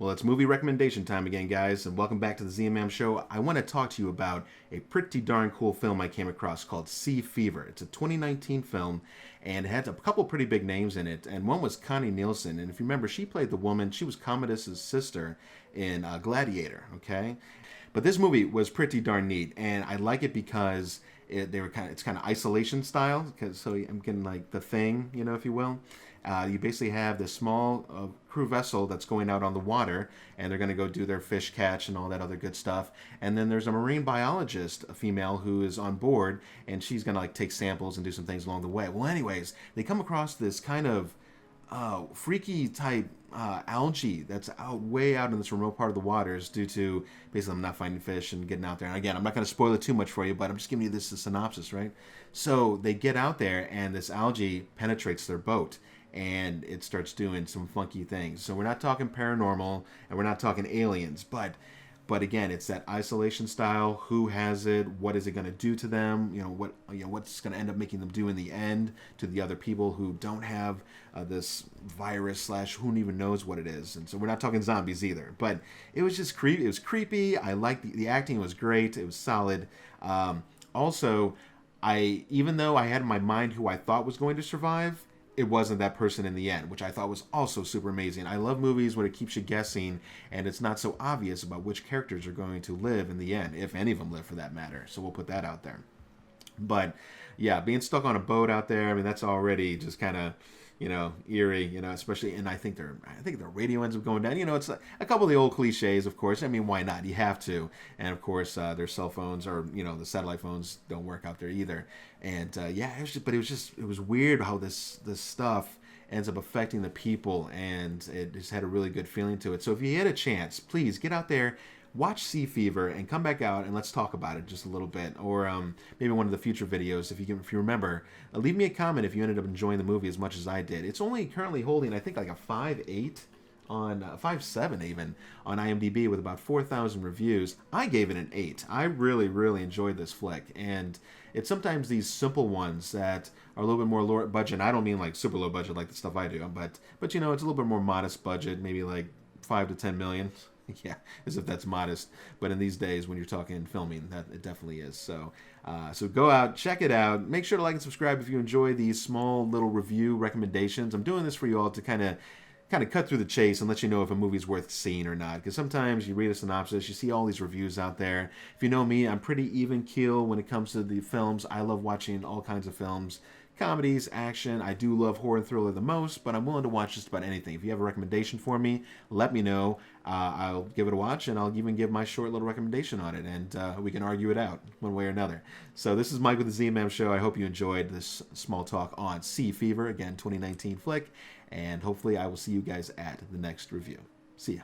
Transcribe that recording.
Well, it's movie recommendation time again, guys, and welcome back to the ZMM Show. I want to talk to you about a pretty darn cool film I came across called Sea Fever. It's a 2019 film, and it had a couple pretty big names in it, and one was Connie Nielsen, and if you remember, she played the woman, she was Commodus's sister in Gladiator, okay? But this movie was pretty darn neat, and I like it because it's kind of isolation style, so I'm getting like The Thing, if you will. You basically have this small crew vessel that's going out on the water, and they're going to go do their fish catch and all that other good stuff. And then there's a marine biologist, a female, who is on board, and she's going to like take samples and do some things along the way. Well, anyways, they come across this kind of freaky type algae that's way out in this remote part of the waters due to basically them not finding fish and getting out there. And again, I'm not going to spoil it too much for you, but I'm just giving you this synopsis, right? So they get out there, and this algae penetrates their boat, and it starts doing some funky things. So we're not talking paranormal, and we're not talking aliens, but again, it's that isolation style. Who has it? What is it going to do to them? What's going to end up making them do in the end to the other people who don't have this virus / who even knows what it is. And so we're not talking zombies either. But it was just creepy. It was creepy. I liked the acting was great. It was solid. Also, even though I had in my mind who I thought was going to survive, it wasn't that person in the end, which I thought was also super amazing. I love movies where it keeps you guessing and it's not so obvious about which characters are going to live in the end, if any of them live for that matter. So we'll put that out there. But yeah, being stuck on a boat out there, I mean, that's already just kind of, eerie, especially, and I think their radio ends up going down. It's a couple of the old cliches, of course. I mean, why not? You have to. And of course, their cell phones or, the satellite phones don't work out there either. And yeah, it was weird how this stuff ends up affecting the people, and it just had a really good feeling to it. So if you get a chance, please get out there, watch Sea Fever, and come back out and let's talk about it just a little bit, or maybe one of the future videos if you remember. Leave me a comment if you ended up enjoying the movie as much as I did. It's only currently holding, I think, like a 5.8 on 5.7 even on IMDb with about 4,000 reviews. I gave it an 8. I really, really enjoyed this flick, and it's sometimes these simple ones that are a little bit more low budget. I don't mean like super low budget like the stuff I do, but it's a little bit more modest budget, maybe like 5 to 10 million. Yeah, as if that's modest. But in these days, when you're talking filming, that it definitely is. So go out, check it out. Make sure to like and subscribe if you enjoy these small little review recommendations. I'm doing this for you all to kind of cut through the chase and let you know if a movie's worth seeing or not. Because sometimes you read a synopsis, you see all these reviews out there. If you know me, I'm pretty even keel when it comes to the films. I love watching all kinds of films. Comedies, action. I do love horror and thriller the most, but I'm willing to watch just about anything. If you have a recommendation for me, let me know. I'll give it a watch, and I'll even give my short little recommendation on it, and we can argue it out one way or another. So this is Mike with the ZMM Show. I hope you enjoyed this small talk on Sea Fever, again, 2019 flick, and hopefully I will see you guys at the next review. See ya.